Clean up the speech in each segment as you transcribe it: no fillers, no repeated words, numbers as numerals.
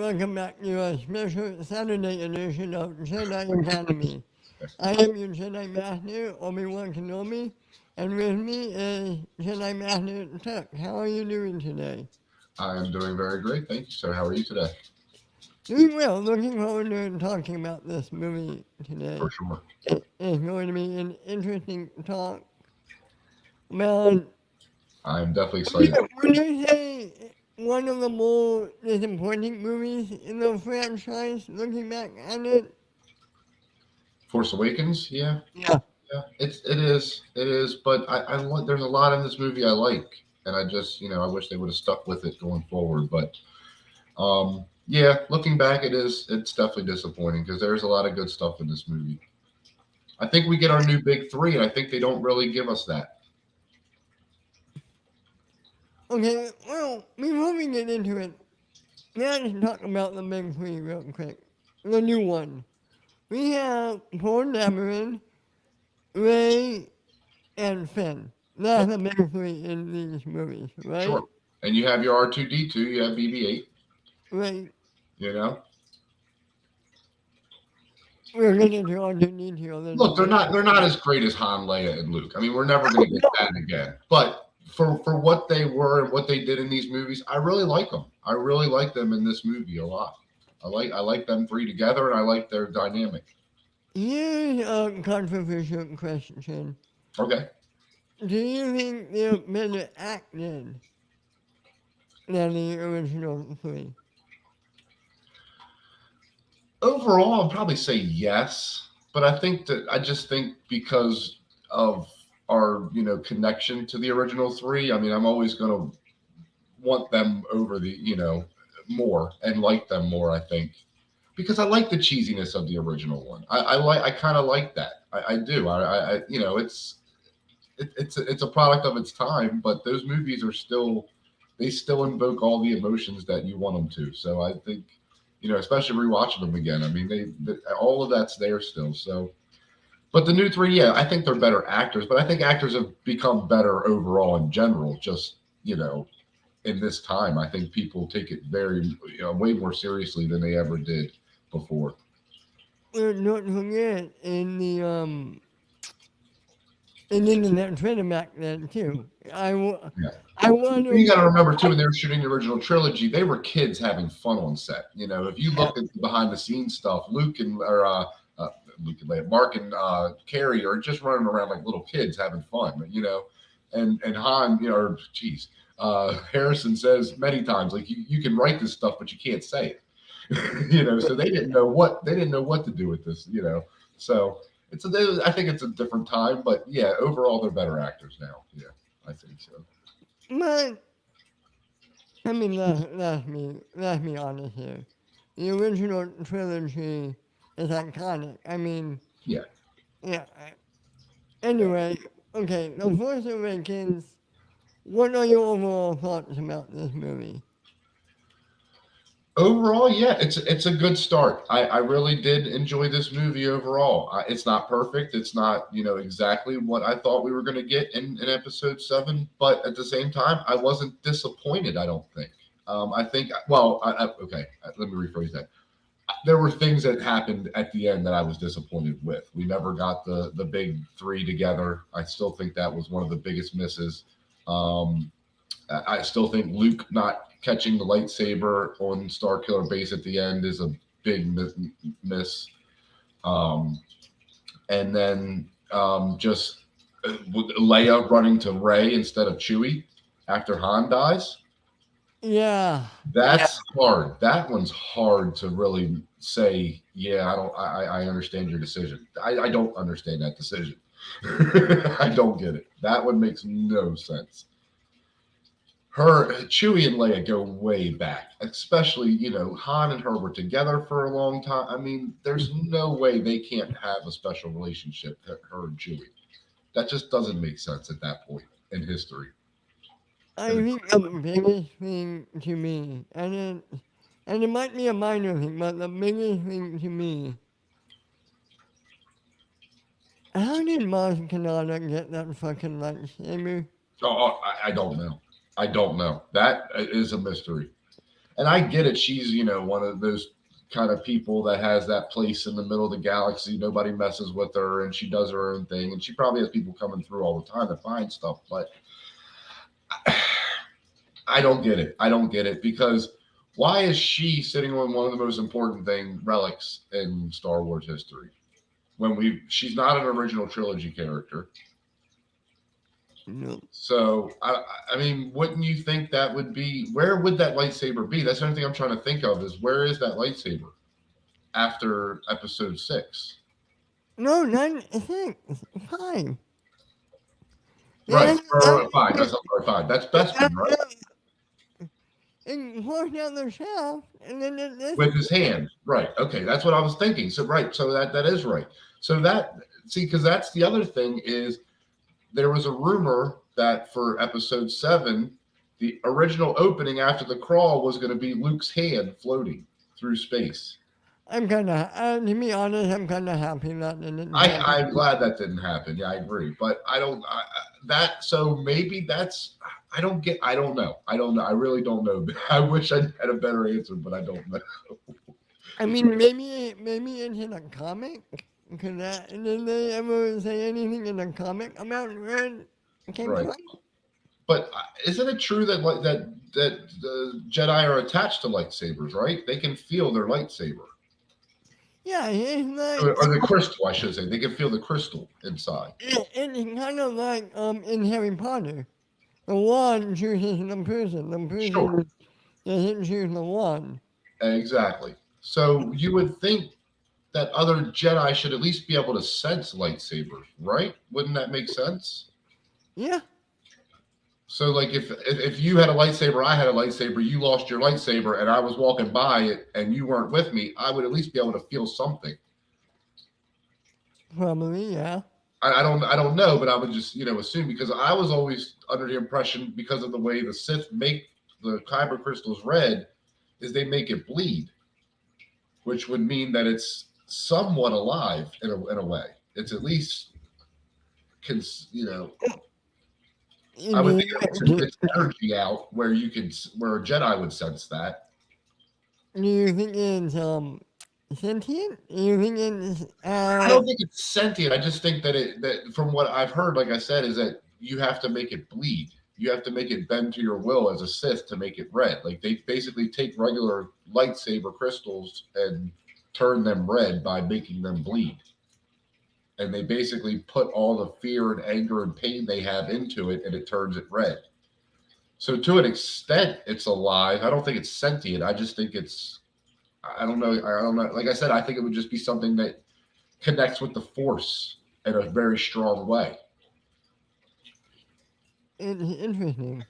welcome back to a special Saturday edition of Jedi Academy. I am your Jedi Master, Obi-Wan Kenobi, and with me is Jedi Master Chuck. How are you doing today? I am doing very great. Thank you, sir. How are you today? Doing well. Looking forward to talking about this movie For today. sure. It's going to be an interesting talk. Well, I am definitely excited. would you say one of the more disappointing movies in the franchise, looking back at it? Force Awakens, yeah, Yeah. yeah. It is. But there's a lot in this movie I like, and I just, I wish they would have stuck with it going forward. But yeah, looking back, it's definitely disappointing because there's a lot of good stuff in this movie. I think we get our new big three, and I think they don't really give us that. Okay, well, before we get into it, let's talk about the big three real quick. The new one. We have Paul Dameron, Ray, and Finn. That's the big three in these movies, right? Sure. And you have your R2D2, you have BB-8. Right. You know, We're getting to R2D2 a little look, they're bit. not they're not as great as Han, Leia, and Luke. I mean, we're never going to get that again. But for what they were and what they did in these movies, I really like them. I really like them in this movie a lot. I like them three together, and I like their dynamic. Here's a controversial question. Okay. Do you think they're better acted than the original three? Overall, I'd probably say yes, but I just think because of our connection to the original three. I mean, I'm always going to want them over the more and like them more. I think because I like the cheesiness of the original one. I kind of like that. I do. It's a product of its time, but those movies are still they still invoke all the emotions that you want them to. So I think especially rewatching them again. I mean, all of that's there still. So, but the new three, yeah, I think they're better actors, but I think actors have become better overall in general. Just in this time, I think people take it very way more seriously than they ever did before. Don't forget in the internet Twitter back then too. Yeah. I wonder. You got to remember too, when they were shooting the original trilogy, they were kids having fun on set. If you Yeah, look at the behind the scenes stuff, Luke and Leia, Mark and Carrie are just running around like little kids having fun. And Han, or geez, Harrison says many times like you can write this stuff, but you can't say it. So they didn't know what to do with this. So I think it's a different time, but yeah, overall they're better actors now. Yeah, I think so. but I mean, let me honest here. The original trilogy is iconic. I mean, Yeah. yeah. Anyway, okay, The Force Awakens. What are your overall thoughts about this movie? Overall, yeah, it's a good start. I really did enjoy this movie overall. It's not perfect. It's not exactly what I thought we were going to get in episode seven, but at the same time, I wasn't disappointed. I don't think. I think well, okay. Let me rephrase that. There were things that happened at the end that I was disappointed with. We never got the big three together. I still think that was one of the biggest misses. Um, I still think Luke not catching the lightsaber on Star Killer Base at the end is a big miss. Um, and then just Leia running to Rey instead of Chewie after Han dies. Yeah, That's hard. That one's hard to really say. Yeah, I don't. I understand your decision. I don't understand that decision. I don't get it. That one makes no sense. Her Chewie and Leia go way back, especially Han and her were together for a long time. I mean, there's no way they can't have a special relationship. Her and Chewie. That just doesn't make sense at that point in history. I think the biggest thing to me, and it might be a minor thing, but the biggest thing to me, how did Maz Kanata get that fucking lightsaber? Oh, I don't know. I don't know. That is a mystery. And I get it. She's, one of those kind of people that has that place in the middle of the galaxy. Nobody messes with her, and she does her own thing. And she probably has people coming through all the time to find stuff. But I don't get it. I don't get it because why is she sitting on one of the most important relics in Star Wars history? When she's not an original trilogy character. No. So I mean, wouldn't you think that would be, where would that lightsaber be? That's the only thing I'm trying to think of is where is that lightsaber after episode 6? No, not 6. 5. Right. Yeah, 5. That's not 5. That's Bespin, right? And force down the shaft, and then With his hand. Right. Okay. That's what I was thinking. So, right. So that is right. So because that's the other thing is there was a rumor that for episode 7, the original opening after the crawl was going to be Luke's hand floating through space. I'm kind of, to be honest, I'm kind of happy that didn't happen. I'm glad that didn't happen. Yeah, I agree. But so maybe that's, I don't know. I really don't know. I wish I had a better answer, but I don't know. I mean, maybe it's in a comic. Did they ever say anything in a comic about Red? Right. But isn't it true that the Jedi are attached to lightsabers, right? They can feel their lightsaber. Yeah, it's like, or the crystal, I should say. They can feel the crystal inside. It's kind of like in Harry Potter. The wand chooses the person. The person doesn't choose the wand. Exactly. So you would think that other Jedi should at least be able to sense lightsabers, right? Wouldn't that make sense? Yeah. So, like, if you had a lightsaber, I had a lightsaber, you lost your lightsaber, and I was walking by it, and you weren't with me, I would at least be able to feel something. Probably, yeah. I don't know, but I would just assume, because I was always under the impression, because of the way the Sith make the kyber crystals red, is they make it bleed, which would mean that it's somewhat alive in a way. It's at least I would think it's energy out where a Jedi would sense that. Do you think it's sentient? Do you think it's I don't think it's sentient. I just think that from what I've heard, like I said, is that you have to make it bleed. You have to make it bend to your will as a Sith to make it red. Like they basically take regular lightsaber crystals and turn them red by making them bleed. And they basically put all the fear and anger and pain they have into it, and it turns it red. So to an extent, it's alive. I don't think it's sentient. I just think it's, I don't know. Like I said, I think it would just be something that connects with the Force in a very strong way. Interesting.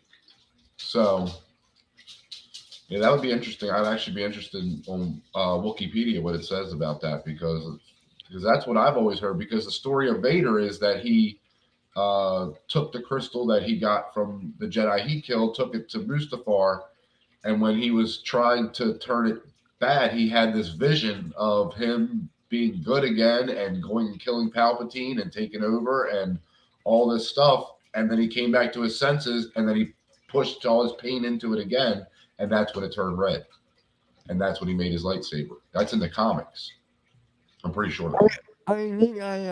So, yeah, that would be interesting. I'd actually be interested on Wikipedia what it says about that because that's what I've always heard. Because the story of Vader is that he took the crystal that he got from the Jedi he killed, took it to Mustafar, and when he was trying to turn it bad, he had this vision of him being good again and going and killing Palpatine and taking over and all this stuff. And then he came back to his senses, and then he pushed all his pain into it again, and that's when it turned red. And that's when he made his lightsaber. That's in the comics. I'm pretty sure. I think I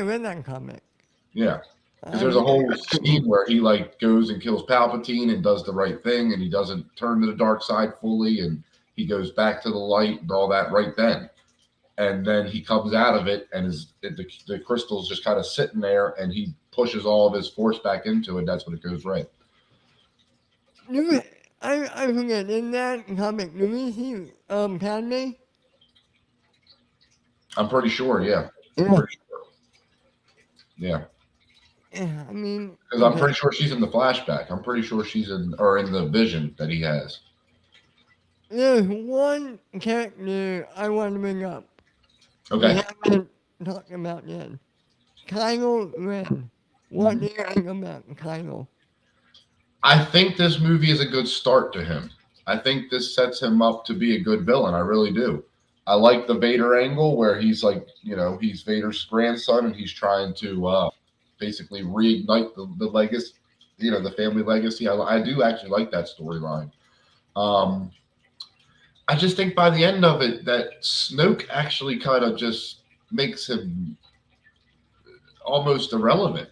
read that comic. Yeah. Because there's a whole scene where he like goes and kills Palpatine and does the right thing, and he doesn't turn to the dark side fully, and he goes back to the light and all that right then. And then he comes out of it, and the crystal's just kind of sitting there, and he pushes all of his force back into it. That's when it goes red. I forget, in that comic, do we see Padme? I'm pretty sure, yeah. Pretty sure. Yeah. Yeah, I mean, because I'm pretty sure she's in the flashback. I'm pretty sure she's in the vision that he has. There's one character I want to bring up. Okay. We haven't talked about yet. Kylo Ren. What do you think about Kylo? I think this movie is a good start to him. I think this sets him up to be a good villain. I really do. I like the Vader angle where he's like, he's Vader's grandson and he's trying to basically reignite the legacy the family legacy. I do actually like that storyline. Um, I just think by the end of it, that Snoke actually kind of just makes him almost irrelevant.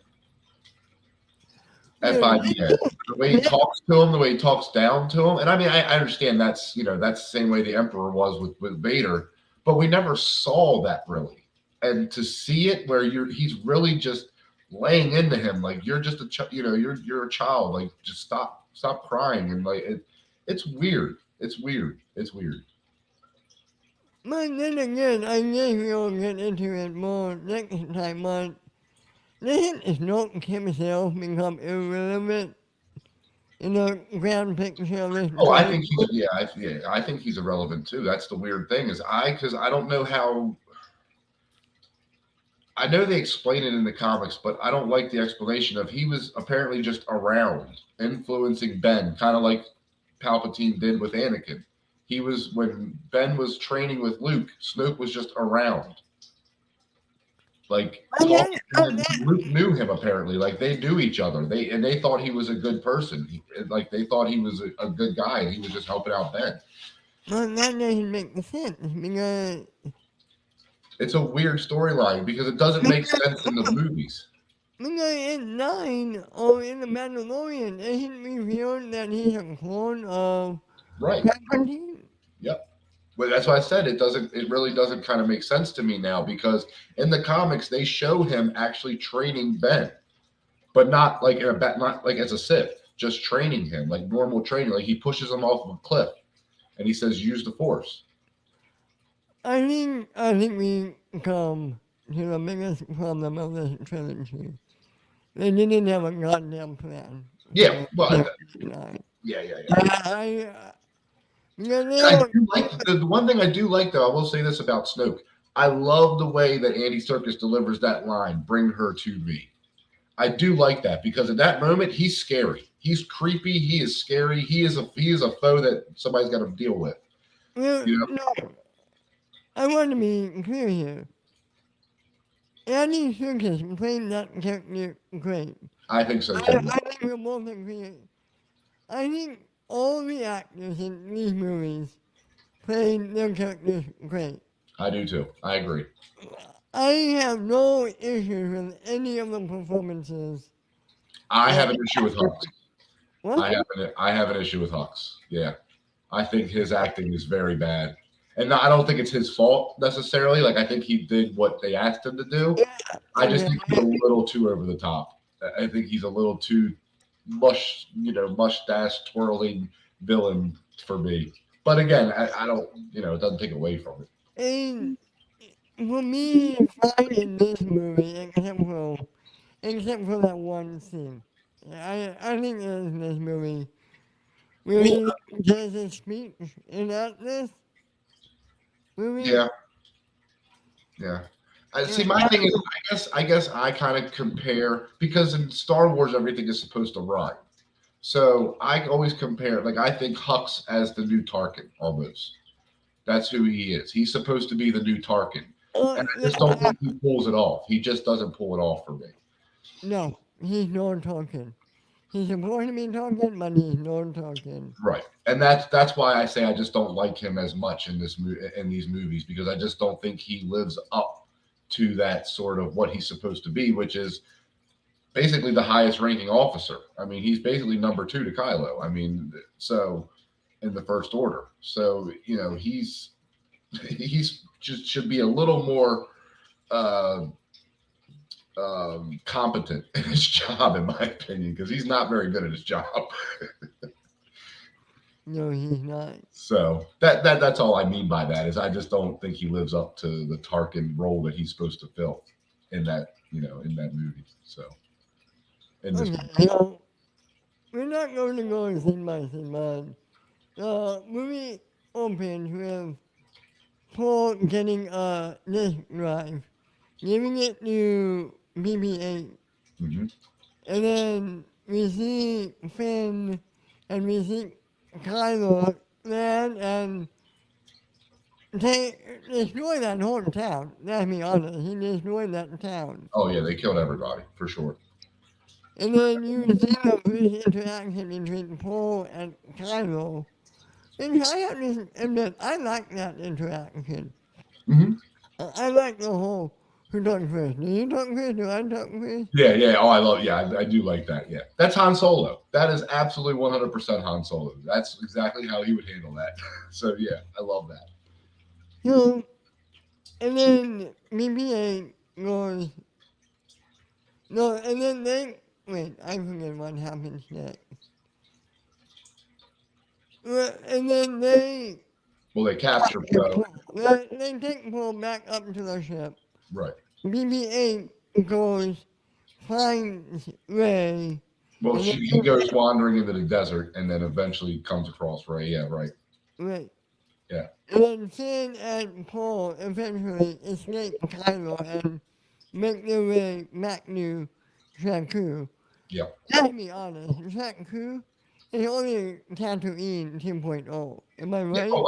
And Yeah, by the end, the way he talks to him, the way he talks down to him, and I mean, I understand that's the same way the Emperor was with Vader, but we never saw that really. And to see it where he's really just laying into him like you're just you're a child, like just stop crying, and like it's weird. It's weird. It's weird. but then again, I guess we'll get into it more next time, but doesn't Snoke himself become irrelevant in the grand picture of this Oh, I trilogy? think I think he's irrelevant too. That's the weird thing is because I don't know how. I know they explain it in the comics, but I don't like the explanation of he was apparently just around influencing Ben, kind of like Palpatine did with Anakin. He was when Ben was training with Luke, Snoke was just around, like And then, talking to him. Luke knew him apparently, like they knew each other. They thought he was a good person, like they thought he was a good guy, and he was just helping out Ben. but that doesn't make sense because It's a weird storyline because it doesn't make sense in the movies. in 9 or in the Mandalorian, isn't revealed that he's a clone of Right. Palpatine? Yep. Well, that's why I said it doesn't. It really doesn't kind of make sense to me now because in the comics they show him actually training Ben, but not like not like as a Sith, just training him like normal training. Like he pushes him off of a cliff, and he says, "Use the Force." I think we come to the biggest problem of this trilogy. They didn't have a goddamn plan Yeah. for Well. Episode 9. Yeah. Yeah. Yeah. Because they I don't, do like the one thing I do like though. I will say this about Snoke. I love the way that Andy Serkis delivers that line. Bring her to me. I do like that because in that moment he's scary. He's creepy. He is scary. He is a foe that somebody's got to deal with. You know. no, I want to be clear here. Andy Serkis played that character great. I think so I too. think we're both agree. I think all the actors in these movies played their characters great. I do too. I agree. I have no issues with any of the performances. I have an issue with Hux. What? I have an issue with Hux. Yeah, I think his acting is very bad, and I don't think it's his fault necessarily. Like I think he did what they asked him to do. I just think he's a little too over the top. I think he's a little too mustache twirling villain for me. But again, I don't, it doesn't take away from it. And for me, fine in this movie, except for that one scene. I think in this movie, where he does his speech in this movie. Yeah, yeah. See, my thing is, I guess I kind of compare because in Star Wars everything is supposed to rhyme. So I always compare, like I think Hux as the new Tarkin almost. That's who he is. He's supposed to be the new Tarkin, and I just don't think he pulls it off. He just doesn't pull it off for me. No, he's not talking. He's supposed to be talking, but he's not talking. Right, and that's why I say I just don't like him as much in these movies because I just don't think he lives up to that sort of what he's supposed to be, which is basically the highest ranking officer. I mean, he's basically number 2 to Kylo. I mean, so in the First Order. So he's just should be a little more competent in his job, in my opinion, because he's not very good at his job. No, he's not. So that's all I mean by that is I just don't think he lives up to the Tarkin role that he's supposed to fill in that in that movie. So in this movie. We're not going to go scene by scene, man. The movie opens with Paul getting a disk drive, giving it to BB-8, Mm-hmm. and then we see Finn and we see Kylo land and destroy that whole town. Let's be honest, he destroyed that town. Oh yeah, they killed everybody for sure. And then you see the first interaction between Paul and Kylo. And I have to admit, I like that interaction. Hmm. I like the whole who talks first. Do you talk first? Do I talk first? Yeah, yeah. Oh, I love. Yeah, I do like that. Yeah, that's Han Solo. That is absolutely 100% Han Solo. That's exactly how he would handle that. So yeah, I love that. So, and then BB-8 goes, no, and then they, wait, I forget what happens next. And then they, Well, they capture Poe. they take Paul back up to the ship. Right. BB-8 goes, finds Ray, Well, and then he goes wandering into the desert and then eventually comes across Ray. Yeah, right. Ray. Yeah. And then Finn and Paul eventually escape Kylo and make their way back to Jakku. Yeah. Let's be honest, Jakku is only Tatooine 2.0. Am I Yeah. right? Oh,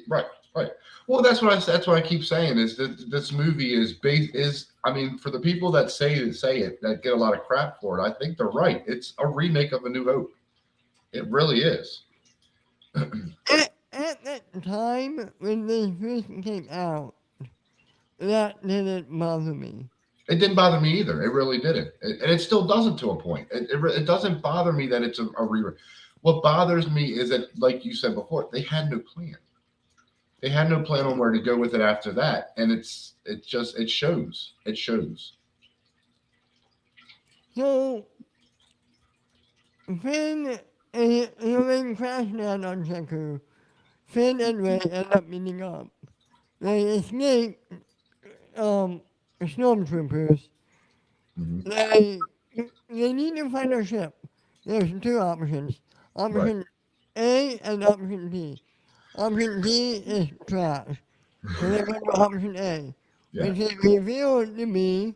right. Right. Well, that's what I keep saying is that this movie is. I mean, for the people that say it that get a lot of crap for it, I think they're right. It's a remake of A New Hope. It really is. At that time, when they first came out, that didn't bother me. It didn't bother me either. It really didn't, and it still doesn't to a point. It doesn't bother me that it's a rerun. What bothers me is that, like you said before, they had no plan. They had no plan on where to go with it after that, and it shows. It shows. So, Finn and they crash land on Jakku. Finn and Rey end up meeting up. They escape stormtroopers. Hmm. They need to find a ship. There's two options. Right. Option A and option B. Option B is trash. So they go to option A, Yeah. which is revealed to be,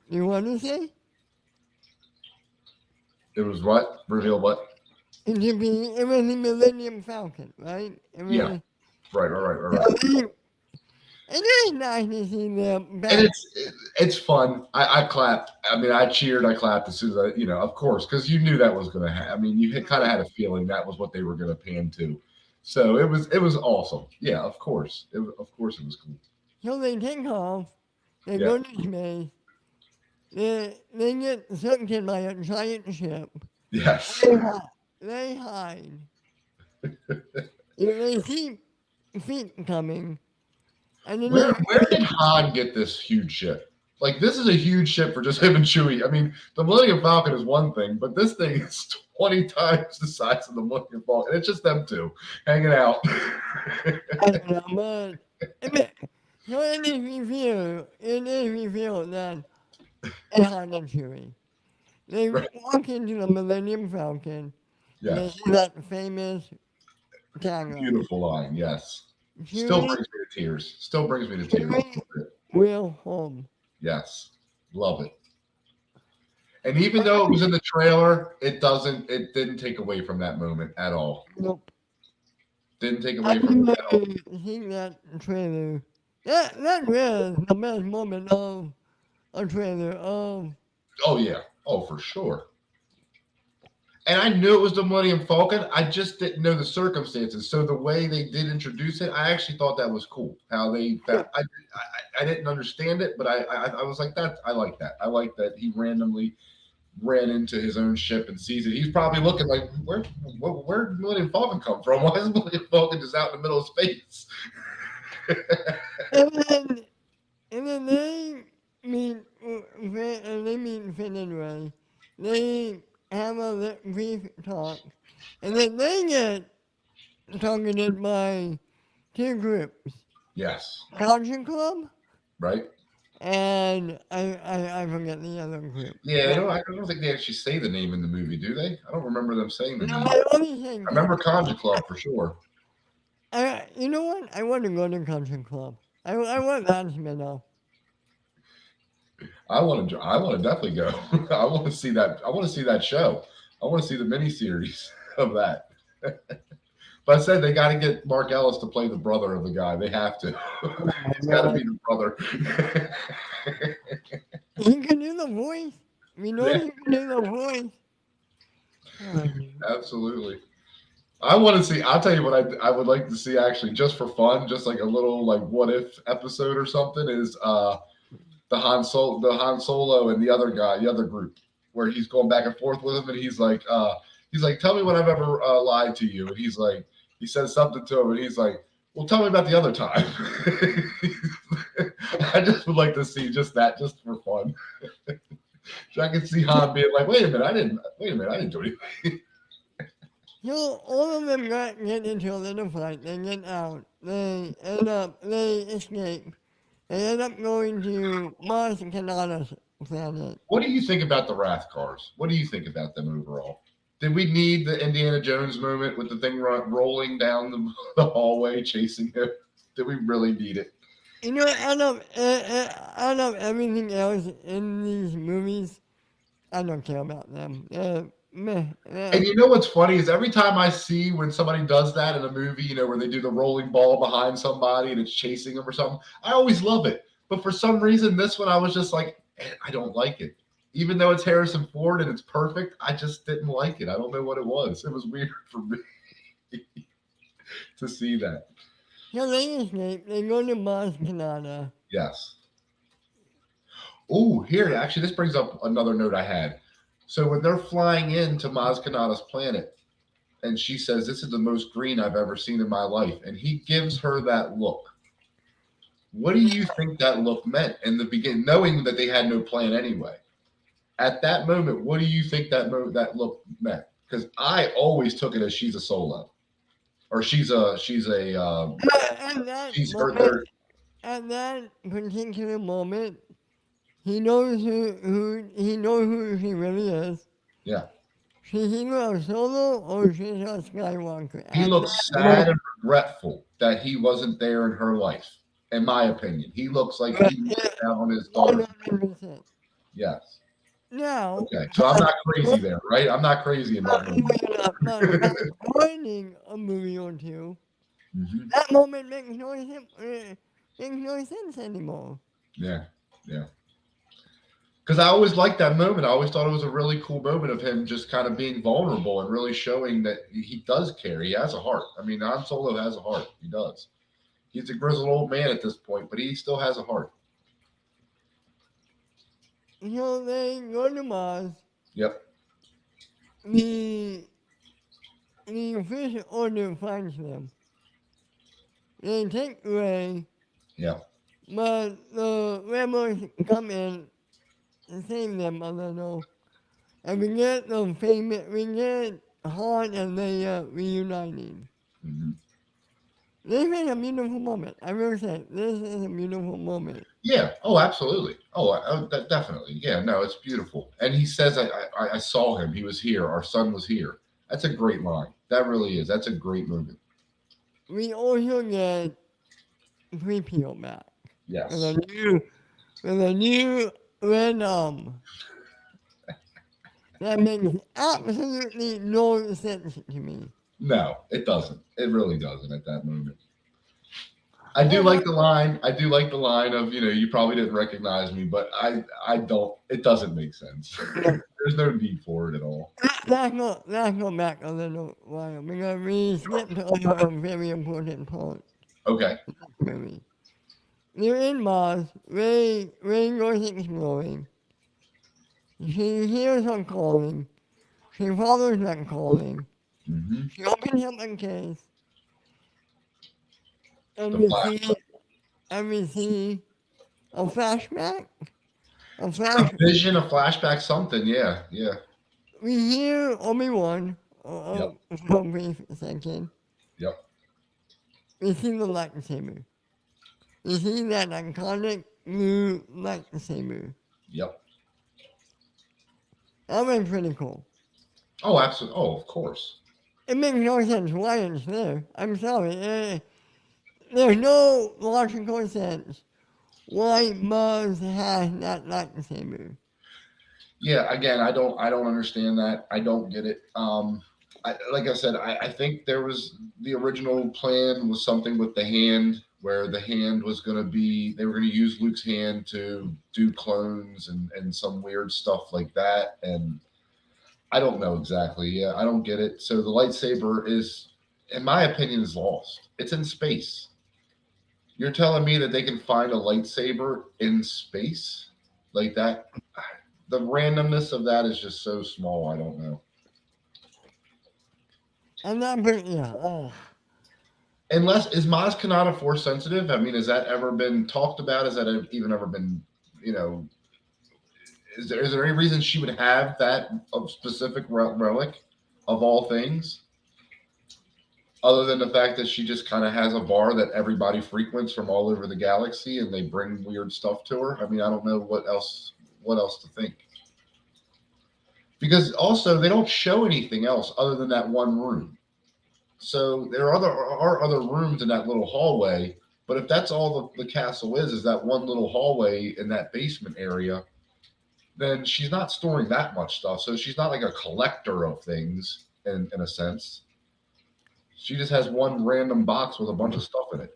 you want to say? It was what reveal what? It was the Millennium Falcon, right? Yeah. Right. So it is nice to see them back. And it's fun. I clapped. I mean, I cheered. I clapped as soon as of course, because you knew that was going to happen. I mean, you kind of had a feeling that was what they were going to pan to. So it was awesome. Yeah, of course. Of course it was cool. So they take off, they Yeah. go to space, they get sucked in by a giant ship. Yes. They hide. They see feet coming. And then Where did Han get this huge ship? Like, this is a huge ship for just him and Chewie. I mean, the Millennium Falcon is one thing, but this thing is 20 times the size of the Millennium Falcon. It's just them two hanging out. I don't know, but so it is revealed that it's Han and Chewie. They Right. walk into the Millennium Falcon, and they Yes. see that famous tagline. Beautiful line. Yes. Still Chewie, brings me to tears. Still brings me to tears. Chewie will home. Yes. Love it. And even though it was in the trailer, it didn't take away from that moment at all. Nope. Didn't take I away from it at all. remember seeing that trailer. That was the best moment of a trailer. Oh yeah. Oh, for sure. And I knew it was the Millennium Falcon. I just didn't know the circumstances. So the way they did introduce it, I actually thought that was cool. How they found, I didn't understand it, but I was like that. I like that. I like that he randomly ran into his own ship and sees it. He's probably looking like, where did Millennium Falcon come from? Why is Millennium Falcon just out in the middle of space? And then they meet Finn and Ray. They have a brief talk, and then they get targeted by two groups. Yes. Culture Club Right? and I forget the other group. Yeah, I don't think they actually say the name in the movie, do they? I don't remember them saying the No, name. I only say I remember Conja Club for sure. You know what? I want to go to Culture Club. I want that spin-off. I want to definitely go. I want to see that. I want to see that show. I want to see the miniseries of that. But I said they got to get Mark Ellis to play the brother of the guy. They have to. It's got to be the brother. You can do the voice. We know Yeah, you can do the voice. Oh, absolutely. I want to see. I'll tell you what I would like to see actually, just for fun, just like a little like what if episode or something is the Han Solo and the other guy, the other group, where he's going back and forth with him, and he's like, tell me when I've ever lied to you, and he's like, he says something to him, and he's like, well, tell me about the other time. I just would like to see just that, just for fun. So I can see Han being like, wait a minute, I didn't do anything. so all of them get into a little fight. They get out. They escape. They end up going to Mars and Kanata's planet. What do you think about the Wrath cars? What do you think about them overall? Did we need the Indiana Jones moment with the thing rolling down the hallway chasing him? Did we really need it? You know, out of everything else in these movies, I don't care about them. Meh. And you know what's funny is every time I see when somebody does that in a movie, where they do the rolling ball behind somebody and it's chasing them or something, I always love it. But for some reason, this one I was just like, I don't like it. Even though it's Harrison Ford and it's perfect, I just didn't like it. I don't know what it was. It was weird for me to see that. So they escape. They go to Mars Kanata. Yes. Oh, here, actually, this brings up another note I had. So when they're flying into Maz Kanata's planet, and she says, this is the most green I've ever seen in my life, and he gives her that look. What do you think that look meant in the beginning, knowing that they had no plan anyway? At that moment, what do you think that look meant? Because I always took it as she's a solo, or she's a At that she's her moment, there. at that particular moment, he knows he knows who she really is. Yeah, She's either a Solo or she's a Skywalker. he At looks that moment, sad and regretful that he wasn't there in her life. In my opinion, he looks like he missed out on his daughter. 100%. Yes. Now, Okay, so I'm not crazy there, right? I'm not crazy in that moment. but joining a movie or two, Hmm. that moment makes no sense anymore. Yeah, yeah. Because I always liked that moment. I always thought it was a really cool moment of him just kind of being vulnerable and really showing that he does care. He has a heart. I mean, Han Solo has a heart. He does. He's a grizzled old man at this point, but he still has a heart. So they go to Mars. Yep. The the official order finds them. They take Ray, Yep. but the rebels come in and save them a little. And we get Han and Leia reuniting. Hmm. This is a beautiful moment. I will say, this is a beautiful moment. Yeah. Oh, absolutely. Oh, definitely. Yeah. No, it's beautiful. And he says, I saw him. He was here. Our son was here." That's a great line. That really is. That's a great moment. We also get 3PO back. With Yes. a new, with a new red that makes absolutely no sense to me. No, it doesn't. It really doesn't at that moment. I do Oh, like the line. I do like the line of, you probably didn't recognize me, but I don't. It doesn't make sense. no. There's no need for it at all. Let's go back a little while because we skipped over a very important part. Okay. Movie. They're in Mars. Ray goes exploring. She hears her calling. She follows that calling. Hmm. She opens up a case, and The we flash, see and we see a flashback. A a flash. vision, a flashback, something. Yeah, yeah. We hear Obi-Wan Yep, for a brief second. yep, We see the lightsaber. We see that iconic blue lightsaber. yep. That was pretty cool. Oh, absolutely. Oh, of course. It makes no sense why it's there. I'm sorry. There's no logical sense why Mars has that lightsaber. Yeah. Again, I don't understand that. I don't get it. Like I said, I think there was the original plan was something with the hand where the hand was going to be, they were going to use Luke's hand to do clones and some weird stuff like that. And I don't know exactly. Yeah, I don't get it. So the lightsaber is, in my opinion, is lost. It's in space. You're telling me that they can find a lightsaber in space like that? The randomness of that is just so small. I don't know. I'm not pretty, yeah. Unless is Maz Kanata force sensitive? I mean, has that ever been talked about? Has that even ever been, you know, is there any reason she would have that specific relic of all things, other than the fact that she just kind of has a bar that everybody frequents from all over the galaxy, and they bring weird stuff to her? I mean, I don't know what else to think. Because also they don't show anything else other than that one room. So there are other rooms in that little hallway, but if that's all the castle is that one little hallway in that basement area, then she's not storing that much stuff. So she's not like a collector of things in a sense. She just has one random box with a bunch of stuff in it.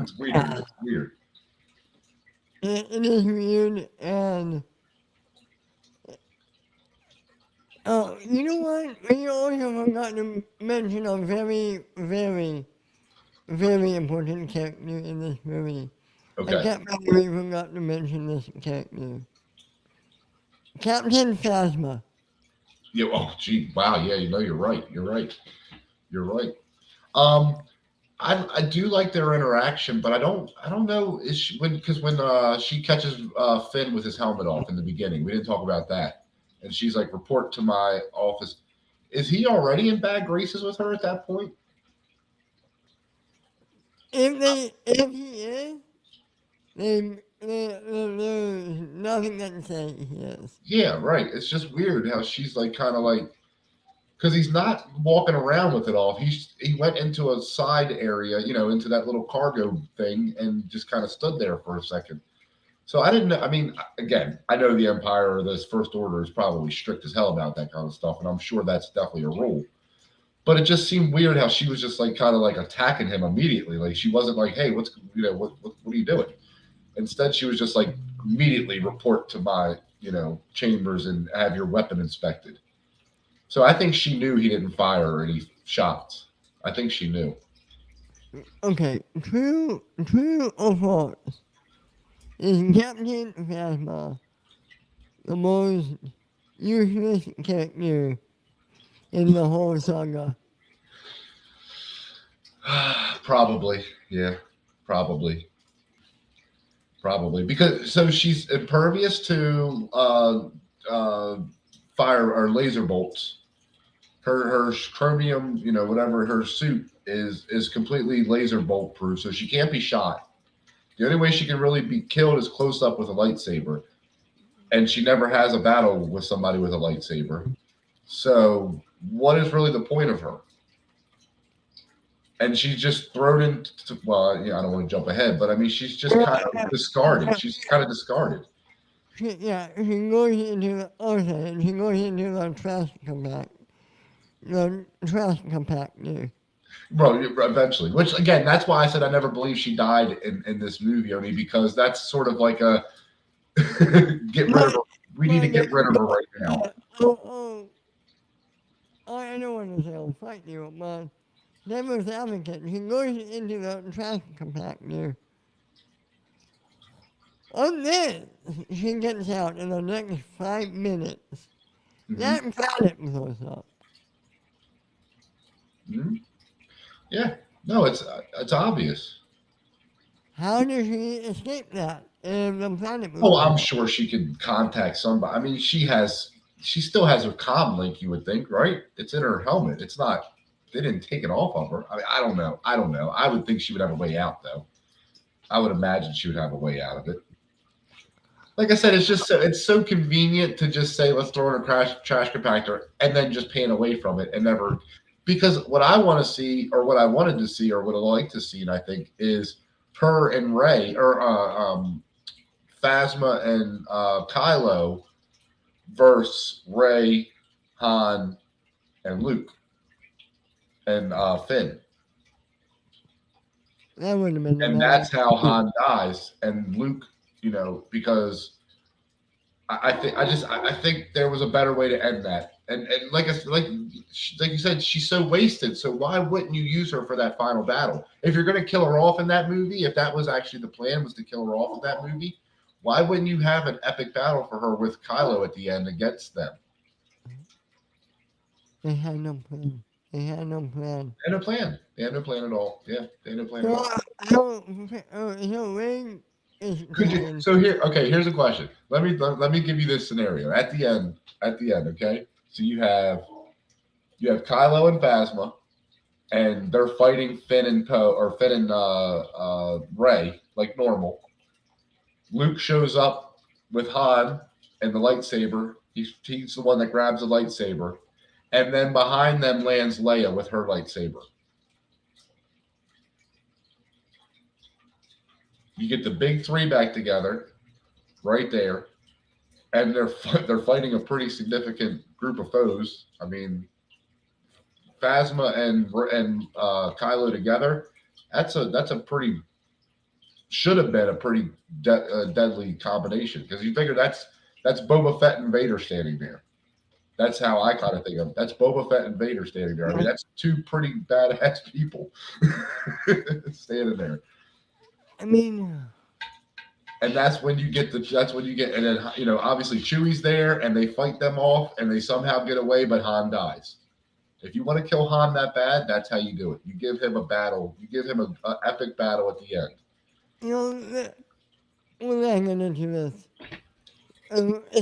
It's weird. It's weird. It is weird, and you know what? We also forgot to mention a very, very, very important character in this movie. I Okay. can't believe we forgot to mention this character. Captain Phasma. Yeah. Oh, gee. Wow. Yeah. You're right. You're right. You're right. Um, I do like their interaction, but I don't know is she, when because when she catches Finn with his helmet off in the beginning, we didn't talk about that, and she's like, "Report to my office." Is he already in bad graces with her at that point? If he is, there's nothing that say he is. Yeah, right. It's just weird how she's like kind of like because he's not walking around with it off. He went into a side area, into that little cargo thing, and just kind of stood there for a second. So I didn't know. I mean, again, I know the Empire or this First Order is probably strict as hell about that kind of stuff, and I'm sure that's definitely a rule. But it just seemed weird how she was just like kind of like attacking him immediately. Like she wasn't like, "Hey, what are you doing?" Instead, she was just like immediately report to my chambers and have your weapon inspected. So I think she knew he didn't fire any shots. I think she knew. Okay, true or false? Is Captain Phasma the most useless character in the whole saga? Probably, yeah, probably. Probably because so she's impervious to uh, fire or laser bolts. Her chromium, whatever her suit is completely laser bolt proof, so she can't be shot. The only way she can really be killed is close up with a lightsaber, and she never has a battle with somebody with a lightsaber. So what is really the point of her? And she's just thrown into well, I don't want to jump ahead, but I mean she's just kind of discarded. She's kind of discarded. She goes into the ocean, she goes into the trash compactor. Well, eventually, which again, that's why I said I never believed she died in this movie, only because that's sort of like a get rid of her. We need to get rid of her right now. Oh, oh, I don't want to say I'll fight you, but devil's advocate, she goes into the trash compactor. On this, she gets out in the next 5 minutes. Hmm. That planet blows up. Hmm. Yeah, no, it's obvious. How does she escape that if the planet Oh, blows I'm up? sure she could contact somebody. I mean, she still has her comm link. You would think, right? It's in her helmet. It's not. They didn't take it off of her. I mean, I don't know. I don't know. I would think she would have a way out, though. I would imagine she would have a way out of it. Like I said, it's so convenient to just say let's throw in a trash compactor and then just pan away from it and never because what I want to see or what I wanted to see or would have liked to see, and I think is her and Ray or Phasma and Kylo versus Ray, Han, and Luke and Finn. That would have been a And better. that's how Han dies, and Luke, because I think there was a better way to end that. And like you said, she's so wasted. So why wouldn't you use her for that final battle? If you're going to kill her off in that movie, if that was actually the plan, was to kill her off in that movie, why wouldn't you have an epic battle for her with Kylo at the end against them? They had no plan. They had no plan. They had no plan. They had no plan at all. Yeah, they had no plan at So, all. Ray is Could you? taken. So here, okay. Here's a question. Let me give you this scenario at the end. At the end, okay. So you have Kylo and Phasma, and they're fighting Finn and Poe, or Finn and Ray, like normal. Luke shows up with Han and the lightsaber. He's the one that grabs the lightsaber, and then behind them lands Leia with her lightsaber. You get the big three back together, right there, and they're fighting a pretty significant group of foes. I mean, Phasma and Kylo together. That's a pretty should have been a pretty deadly combination, because you figure that's Boba Fett and Vader standing there. That's how I kind of think of it. That's Boba Fett and Vader standing there. I mean, that's two pretty badass people standing there. I mean, And that's when you get and then obviously Chewie's there, and they fight them off, and they somehow get away, but Han dies. If you want to kill Han that bad, that's how you do it. You give him a battle. You give him an epic battle at the end. we're not gonna do this.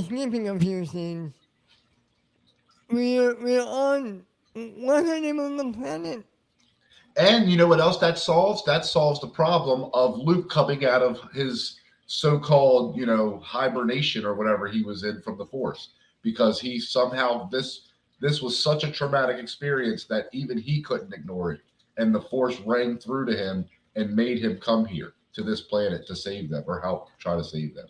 Skipping a few scenes. We're on. What's the name of the planet? And you know what else that solves? That solves the problem of Luke coming out of his so-called, hibernation or whatever he was in from the Force, because he somehow this was such a traumatic experience that even he couldn't ignore it, and the Force rang through to him and made him come here to this planet to save them, or help try to save them.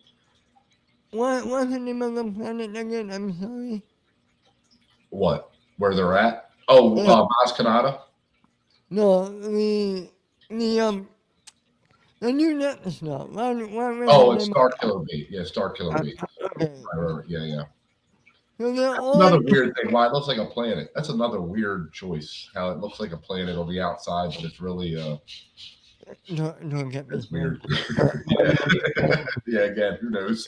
What's the name of the planet again? I'm sorry. What? Where they're at? Oh, Yeah. Maz Kanata. No, the the new net stuff. Oh, it's Star Killer Bait. Yeah, Star Killer Bait. Okay. Right. Yeah. So they're Another on. weird thing. Why it looks like a planet. That's another weird choice. How it looks like a planet on the outside, but it's really Don't get me it's weird. started. Yeah, again, who knows?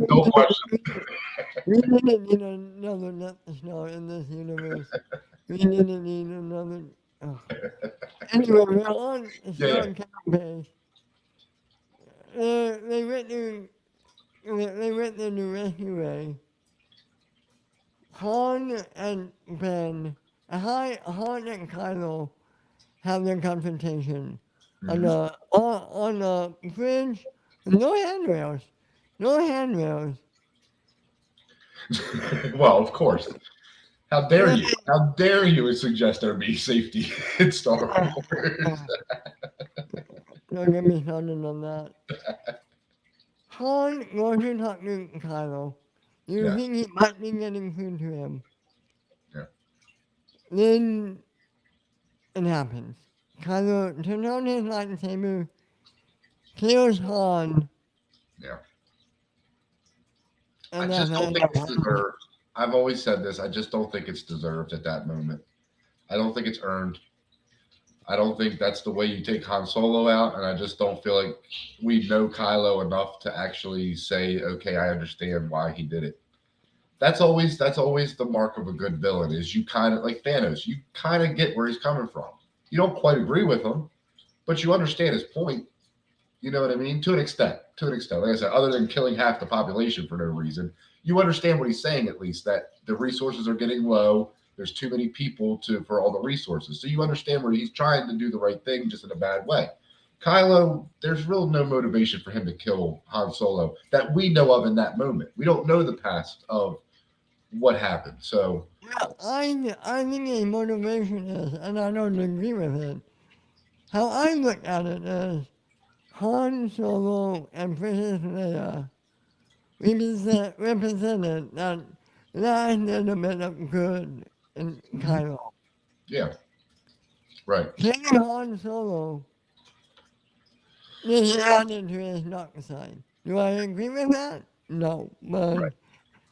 Don't question. We didn't need another net star in this universe. We didn't need another. Oh. Anyway, we're on Star Campaign. They went there to rescue Ray. Han and Ben, Han and Kylo have their confrontation on the bridge. No handrails. No handrails. Well, of course. How dare you? How dare you suggest there be safety in Star Wars? Don't get me started on that. Han goes to talk to Kylo. You think he might be getting through to him. Yeah. Then it happens. Kylo turns on his lightsaber, kills Han. Yeah. And I just don't think it's deserved. I've always said this. I just don't think it's deserved at that moment. I don't think it's earned. I don't think that's the way you take Han Solo out, and I just don't feel like we know Kylo enough to actually say, okay, I understand why he did it. That's always the mark of a good villain, is you kind of, like Thanos, you kind of get where he's coming from. You don't quite agree with him, but you understand his point. You know what I mean? To an extent. Like I said, other than killing half the population for no reason, you understand what he's saying, at least, that the resources are getting low. There's too many people for all the resources. So you understand where he's trying to do the right thing, just in a bad way. Kylo, there's real no motivation for him to kill Han Solo that we know of in that moment. We don't know the past of what happened. So I think a motivation is, and I don't agree with it. How I look at it is, Han Solo and Princess Leia represented that last little bit of good in Kylo. yeah, right. Killing Han Solo He added to his dark side. Do I agree with that? No, but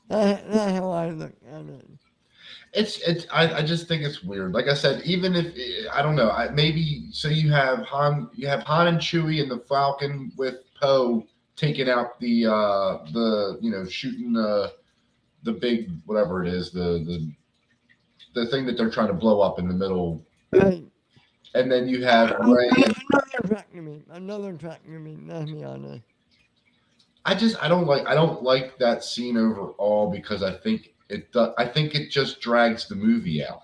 that's how I look at it. I just think it's weird. Like I said, even if I don't know, maybe so you have Han and Chewie and the Falcon with Poe taking out the shooting the big whatever it is the thing that they're trying to blow up in the middle, Right. and then you have Ray. Another track you mean, let's be honest. I don't like that scene overall because I think it just drags the movie out.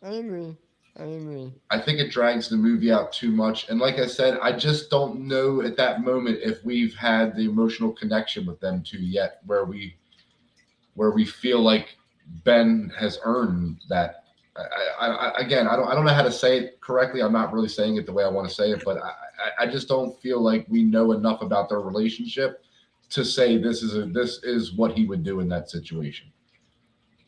I agree. I agree. I think it drags the movie out too much. And like I said, I just don't know at that moment if we've had the emotional connection with them two yet, where we feel like Ben has earned that. Again, I don't know how to say it correctly. I'm not really saying it the way I want to say it, but I just don't feel like we know enough about their relationship to say this is what he would do in that situation.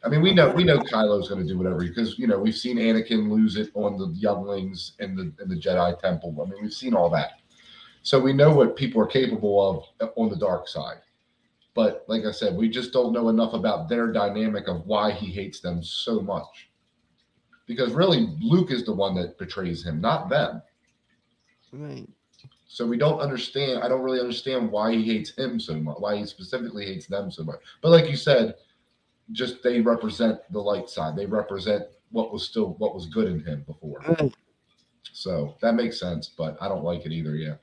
I mean, we know Kylo's going to do whatever because we've seen Anakin lose it on the younglings in the Jedi Temple. I mean, we've seen all that, so we know what people are capable of on the dark side. But like I said, we just don't know enough about their dynamic of why he hates them so much. Because really, Luke is the one that betrays him, not them. Right. So we don't understand. I don't really understand why he hates him so much. Why he specifically hates them so much. But like you said, just they represent the light side. They represent what was good in him before. Right. So that makes sense, but I don't like it either. Yeah.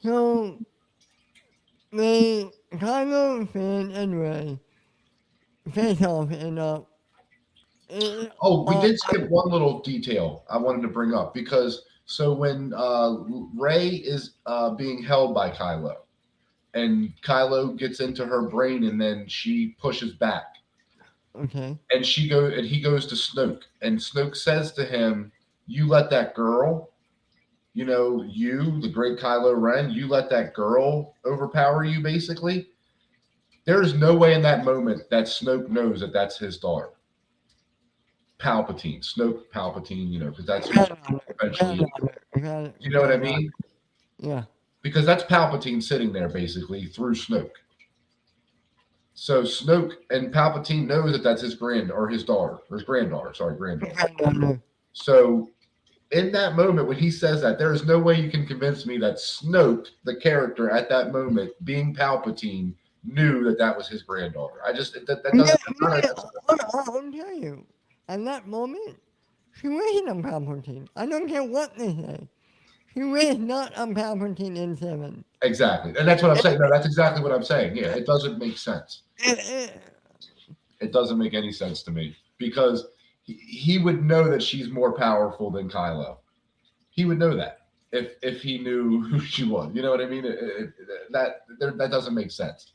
So they Kylo, Finn, and Rey face off in Oh, we did skip one little detail I wanted to bring up because so when Ray is being held by Kylo, and Kylo gets into her brain, and then she pushes back, okay. and he goes to Snoke, and Snoke says to him, "You let that girl, you, the great Kylo Ren, you let that girl overpower you." Basically, there is no way in that moment that Snoke knows that that's his daughter. Palpatine, Snoke Palpatine, because that's who eventually. You know what I mean? Yeah. Because that's Palpatine sitting there basically through Snoke. So Snoke and Palpatine knows that that's his his daughter or his granddaughter. Sorry, granddaughter. So in that moment when he says that, there is no way you can convince me that Snoke, the character at that moment, being Palpatine, knew that that was his granddaughter. I just that doesn't. I'll tell you. At that moment, she was on Palpatine. I don't care what they say. She was not on Palpatine in 7. Exactly, and that's what I'm saying. No, that's exactly what I'm saying. Yeah, it doesn't make sense. It doesn't make any sense to me because he would know that she's more powerful than Kylo. He would know that if he knew who she was. You know what I mean? That doesn't make sense.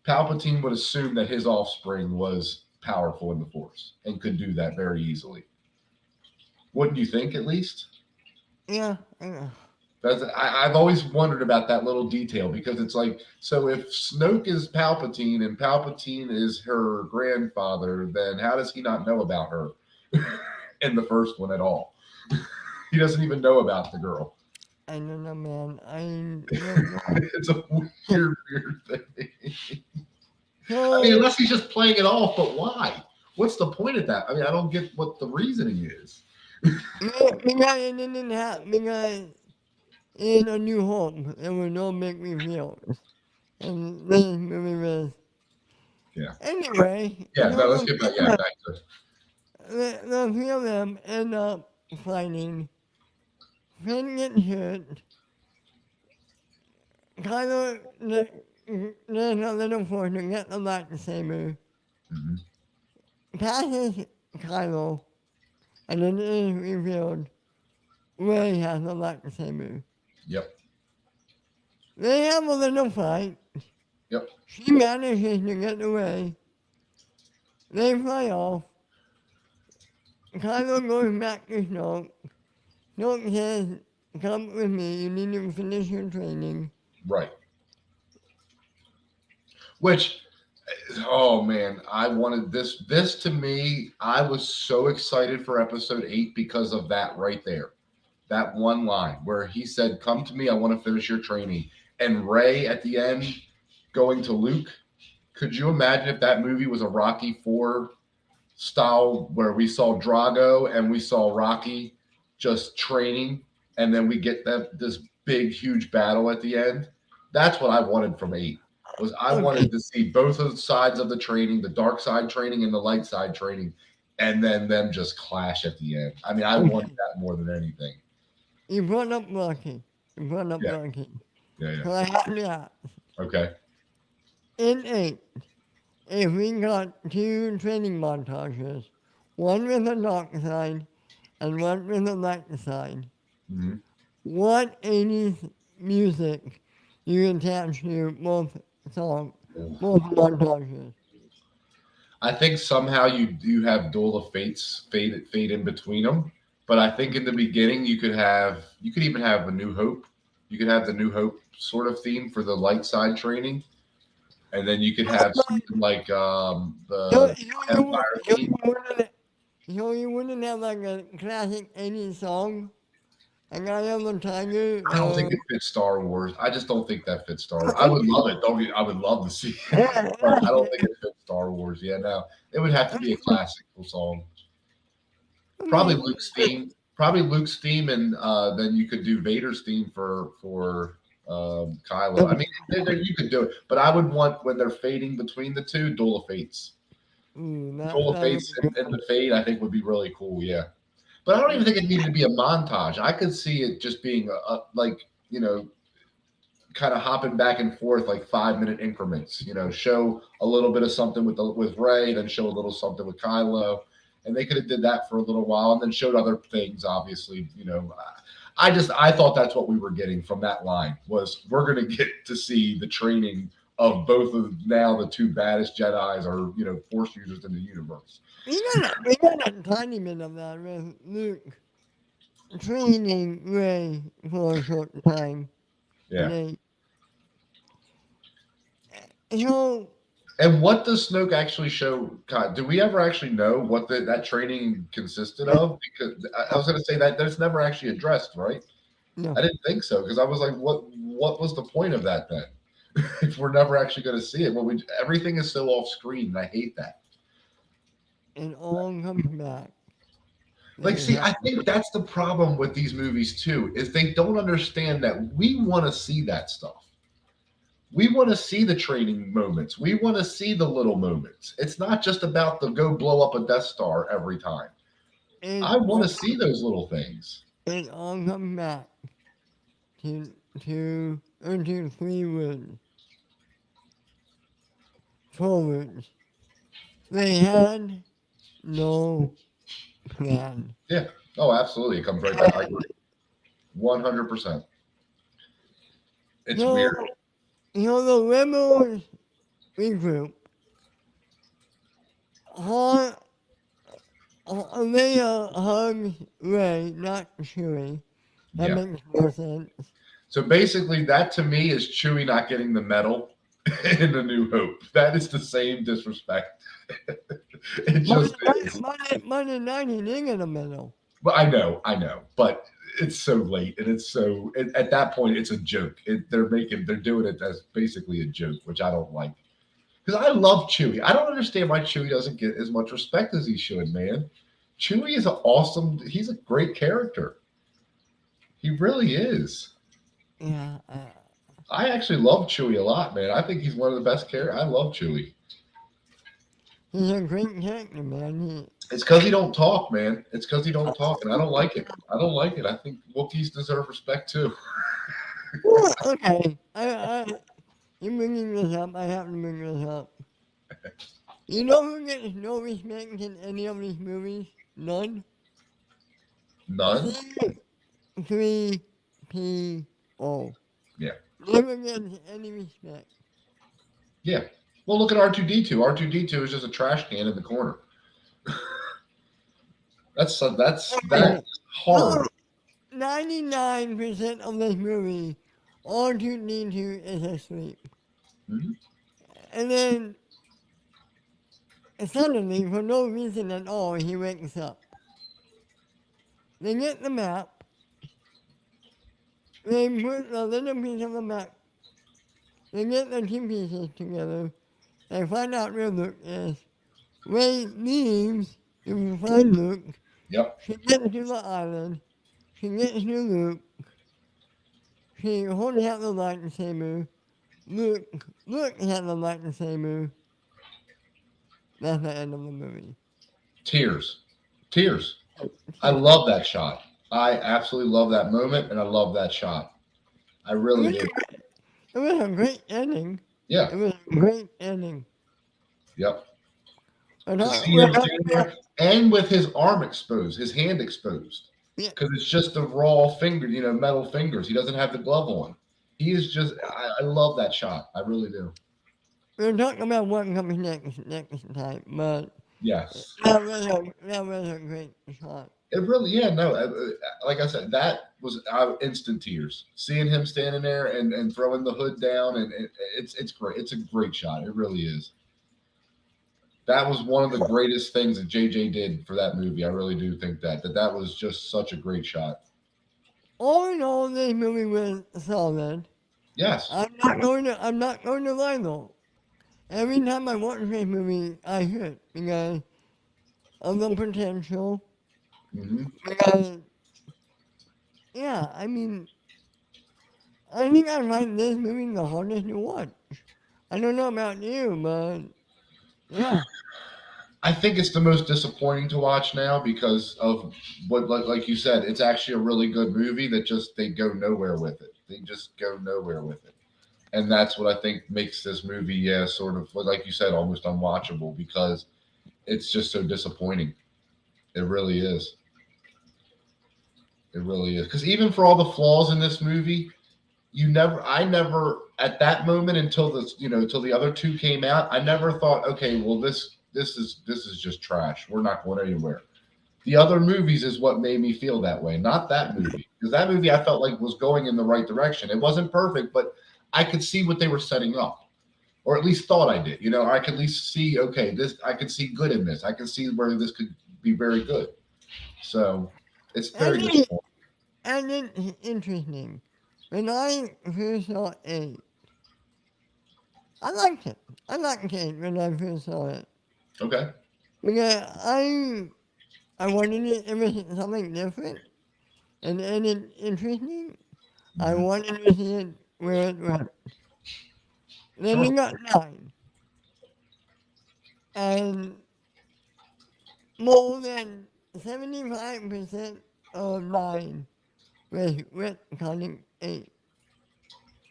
Palpatine would assume that his offspring was powerful in the Force and could do that very easily. Wouldn't you think, at least? Yeah. I've always wondered about that little detail because it's like, so if Snoke is Palpatine and Palpatine is her grandfather, then how does he not know about her in the first one at all? He doesn't even know about the girl. I don't know, man. It's a weird thing. I mean, unless he's just playing it off, but why? What's the point of that? I mean, I don't get what the reasoning is. Because in A New Hope, there were no big reveals. And this movie was. Yeah. Anyway. Yeah, no, let's get back to it. The three of them end up fighting. Finn gets hurt. Kylo, there's a little force to get the lightsaber. Passes Kylo, and then it is revealed Rey has a lightsaber. Yep. They have a little fight. Yep. She manages to get away. They fly off. Kylo goes back to Snoke. Snoke says, "Come with me, you need to finish your training." Right. Which, oh man, I wanted this. This to me, I was so excited for episode 8 because of that right there. that one line where he said, "Come to me, I want to finish your training." And Ray at the end going to Luke. Could you imagine if that movie was a Rocky 4 style where we saw Drago and we saw Rocky just training, and then we get this big huge battle at the end? That's what I wanted from 8. Was I Okay. wanted to see both of the sides of the training, the dark side training and the light side training, and then them just clash at the end. I mean, I wanted Okay. that more than anything. You brought up Rocky. You brought up Yeah, Rocky. yeah. So I have to ask. Okay. In 8, if we got 2 training montages, one with the dark side and one with the light side, hmm what 80s music you attach to both songs, both montages? I think somehow you have Duel of Fates fade in between them. But I think in the beginning you could even have a New Hope. You could have the New Hope sort of theme for the light side training, and then you could have something like So, the so, you, Empire so, theme. you wouldn't, so you wouldn't have like a classic 80s song? Like I Am a Tiger, I don't think it fits Star Wars. I just don't think that fits Star Wars. I would love it. I would love to see it, but I don't think it fits Star Wars. Yeah, no, it would have to be a classical song. Probably okay. Luke's theme. Probably Luke's theme, and then you could do Vader's theme for Kylo. I mean, you could do it, but I would want when they're fading between the two, Duel of Fates. Duel of That would Fates be and good. the Fade, I think would be really cool. Yeah, but I don't even think it needed to be a montage. I could see it just being like kind of hopping back and forth like 5 minute increments. Show a little bit of something with Ray, then show a little something with Kylo, and they could have did that for a little while, and then showed other things. Obviously, I thought that's what we were getting from that line was we're going to get to see the training of both of now the two baddest Jedi's or Force users in the universe. We got a tiny bit of that with Luke training Ray for a short time. And Yeah. they, so, And what does Snoke actually show? God, do we ever actually know what that training consisted of? Because I was going to say that that's never actually addressed, right? I no, didn't think so because I was like, what was the point of that then? If we're never actually going to see it, everything is so off screen, and I hate that. it all comes back. Like, They see, have, I think that's the problem with these movies too, is they don't understand that we want to see that stuff. We want to see the training moments. We want to see the little moments. It's not just about the go blow up a Death Star every time. it I want all, to see those little things. it all comes back to 3 words. Forwards. They had no plan. Yeah. Oh, absolutely. It comes right back. I agree. 100%. It's So, weird. the rebels regroup. Han, Leia hugs Ray, not Chewie. That Yeah. makes more sense. So basically, that to me is Chewie not getting the medal in the New Hope. That is the same disrespect. It just is. Monday night he didn't get a medal. But I know, but it's so late, and at that point, it's a joke. They're doing it as basically a joke, which I don't like. Because I love Chewie. I don't understand why Chewie doesn't get as much respect as he should, man. Chewie is he's a great character. He really is. Yeah, I actually love Chewie a lot, man. I think he's one of the best characters. I love Chewie. he's a great character, man. It's because he don't talk, man. It's because he don't talk, and I don't like it. I don't like it. I think Wookiees deserve respect too. Okay, you're bringing this up. I have to bring this up. You know who gets no respect in any of these movies? None. None. Three P O. Yeah. Never gets any respect. Yeah. Well, look at R2D2. R2D2 is just a trash can in the corner. That's So hard. 99% of this movie, R2D2 is asleep. Mhm. And then suddenly, for no reason at all, he wakes up. They get the map. they put a little piece of the map. They get the two pieces together. They find out where Luke is. Ray leaves to find Luke. Yep. She gets to the island. She gets to Luke. She holds out the lightsaber. Luke has the lightsaber. That's the end of the movie. Tears. Tears. I love that shot. I absolutely love that moment, and I love that shot. I really do. It was a great ending. Yeah. It was a great ending. Yep. We're To talking, see we're him talking standing about, there and with his arm exposed, his hand exposed, yeah, because it's just the raw finger, metal fingers. He doesn't have the glove on. He is just. I love that shot. I really do. we're talking about what comes next time, but Yes. that was a great shot. It really, yeah, no. Like I said, that was instant tears. Seeing him standing there and throwing the hood down, and it's great. It's a great shot. It really is. That was one of the greatest things that JJ did for that movie. I really do think that was just such a great shot. All in all, this movie was solid. Yes. I'm not going to lie though. Every time I watch this movie, I hurt because of the potential. Hmm. Because, yeah, I mean, I think I find this movie the hardest to watch. I don't know about you, but yeah. I think it's the most disappointing to watch now because of what, like you said, it's actually a really good movie that just they go nowhere with it. They just go nowhere with it. And that's what I think makes this movie, yeah, sort of like you said, almost unwatchable because it's just so disappointing. It really is. It really is. Because even for all the flaws in this movie, I never, at that moment until until the other two came out, I never thought, okay, well, this is just trash. We're not going anywhere. The other movies is what made me feel that way, not that movie. Because that movie I felt like was going in the right direction. It wasn't perfect, but I could see what they were setting up. Or at least thought I did. I could at least see, okay, this I could see good in this. I can see where this could be very good. So it's very And it, disappointing. and it's interesting. When I first saw it, I liked it. I liked it when I first saw it. Okay. Because I wanted it was something different and it interesting. I Mhm. wanted to see it where it went. Then we Sure. got 9. And more than 75% of 9 was retconning 8.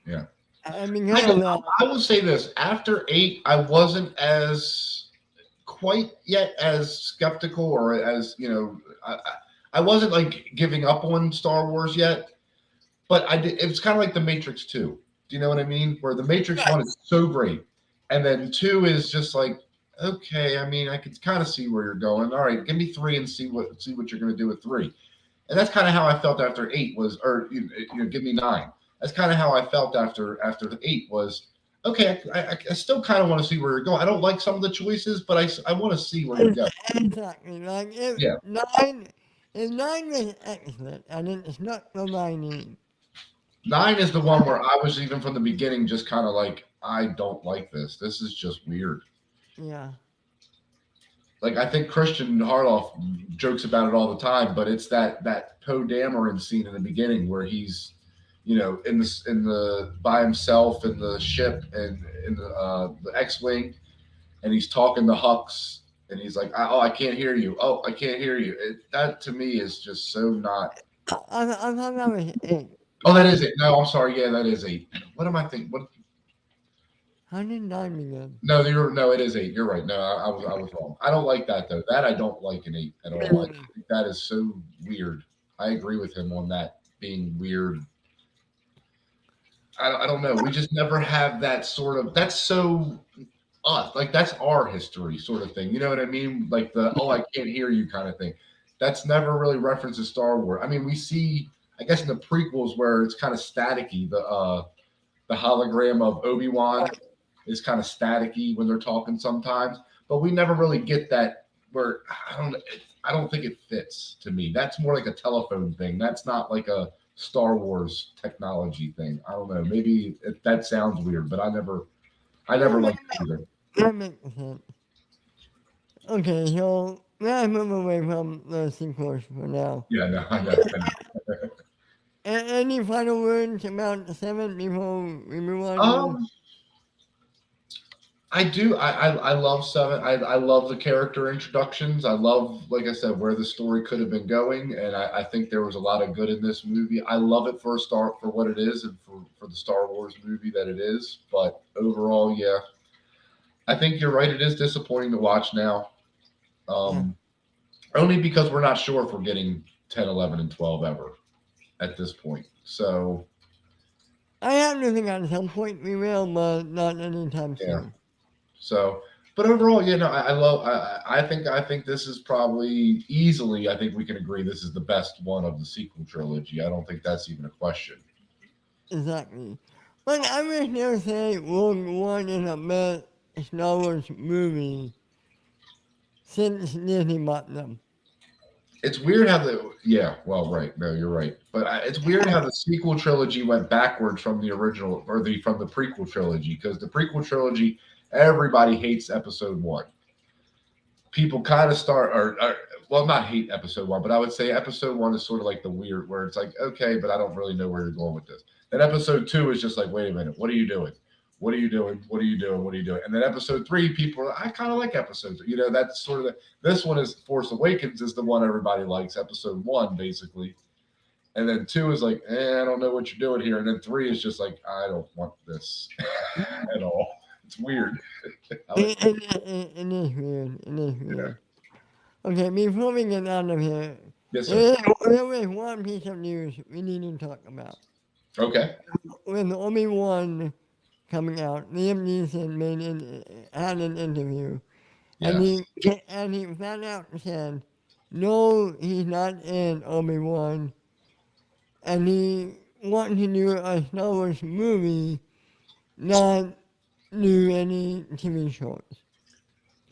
Yeah. And I, because of that, I will say this: after 8, I wasn't as quite yet as skeptical or as I wasn't like giving up on Star Wars yet, but I did. It was kind of like the Matrix 2. Do you know what I mean? Where the Matrix 1 is so great, and then 2 is just like, okay. I mean, I can kind of see where you're going. All right, give me 3 and see what you're going to do with 3. And that's kind of how I felt after 8 was, or give me 9. That's kind of how I felt after the 8 was. Okay, I still kind of want to see where you're going. I don't like some of the choices, but I want to see where you go. exactly, like if Yeah, 9, if 9 was excellent and it's not the 9. 9 is the one where I was even from the beginning just kind of like I don't like this. This is just weird. Yeah. Like I think Christian Harloff jokes about it all the time, but it's that Poe Dameron scene in the beginning where he's, in the by himself in the ship and in the X-wing, and he's talking to Hux, and he's like, "Oh, I can't hear you. Oh, I can't hear you." That to me is just so not. I thought that was 8. Oh, that is Like, it. No, I'm sorry. Yeah, that is 8. What am I thinking? What? how did 9 begin? No, it is 8. You're right. No, I was wrong. I don't like that though. That I don't like an 8 at all. I think that is so weird. I agree with him on that being weird. I don't know. We just never have that sort of. That's so us. Like that's our history, sort of thing. You know what I mean? Like the "oh, I can't hear you" kind of thing. That's never really references Star Wars. I mean, we see, I guess, in the prequels where it's kind of staticky. The hologram of Obi-Wan is kind of staticky when they're talking sometimes, but we never really get that where I don't think it fits to me. That's more like a telephone thing. That's not like a Star Wars technology thing. I don't know. Maybe that sounds weird, but I Yeah, never liked it either. that makes sense. Okay, so let's move away from the sequels for now. Yeah, no, I know. I Any final words about the 7 before we move on know. to... I do. I love seven. I love the character introductions. I love, like I said, where the story could have been going, and I think there was a lot of good in this movie. I love it for a start for what it is and for the Star Wars movie that it is. But overall, yeah, I think you're right. It is disappointing to watch now, Yeah. um, only because we're not sure if we're getting 10, 11, and 12 ever at this point. So I have to think at some point we will, but not anytime yeah. soon. So, but overall, I love. I think this is probably easily. I think we can agree this is the best one of the sequel trilogy. I don't think that's even a question. Exactly. But I would still say Rogue One is the best Star Wars movie since Disney bought them. It's weird how the yeah. Well, right. No, you're right. But it's weird how the sequel trilogy went backwards from the original or the from the prequel trilogy because the prequel trilogy everybody hates episode one. People kind of start or well not hate episode one, but I would say episode one is sort of like the weird where it's like okay, but I don't really know where you're going with this. Then episode two is just like wait a minute, what are you doing? What are you doing? What are you doing? What are you doing? And then episode three, people are I kind of like episode three. That's sort of this one is Force Awakens is the one everybody likes, episode one basically. And then two is like, I don't know what you're doing here. And then three is just like, I don't want this at all. It's weird. I like, It is weird. It is yeah. weird. Okay, before we get out of here, Yes, sir. there is one piece of news we need to talk about. Okay. With Obi-Wan coming out, Liam Neeson had an interview, and Yes. he flat out said, no, he's not in Obi-Wan, and he wants to do a Star Wars movie, not do any TV shows.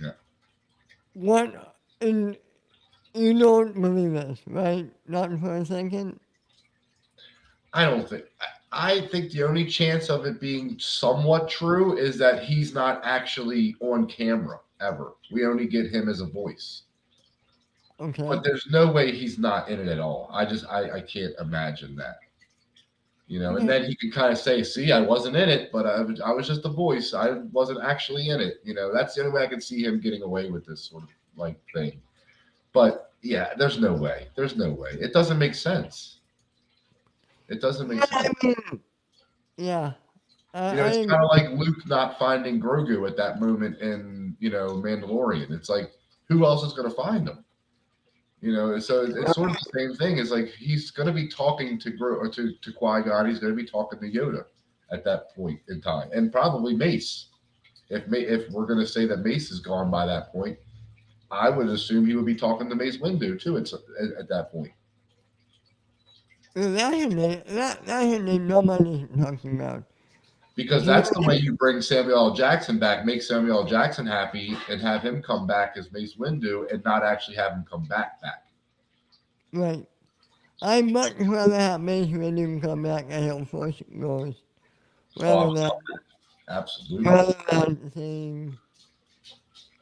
Yeah. What, and you don't believe this, right? Not for a second? I don't think. I think the only chance of it being somewhat true is that he's not actually on camera ever. We only get him as a voice. Okay. But there's no way he's not in it at all. I can't imagine that. And Okay. then he can kind of say, "See, I wasn't in it, but I was just a voice. I wasn't actually in it." That's the only way I can see him getting away with this sort of like thing. But yeah, there's no way. There's no way. It doesn't make sense. It doesn't make Yeah, I sense. mean, yeah. I It's agree. kind of like Luke not finding Grogu at that moment in Mandalorian. It's like who else is going to find him? So it's sort of the same thing. It's like he's going to be talking to to Qui Gon. He's going to be talking to Yoda at that point in time, and probably Mace. If we're going to say that Mace is gone by that point, I would assume he would be talking to Mace Windu too. At that point That's his name nobody's talking about. because that's the way you bring Samuel L. Jackson back. Make Samuel L. Jackson happy and have him come back as Mace Windu, and not actually have him come back. Right. I'd much rather have Mace Windu come back and help Force Ghost Oh, rather than, absolutely. saying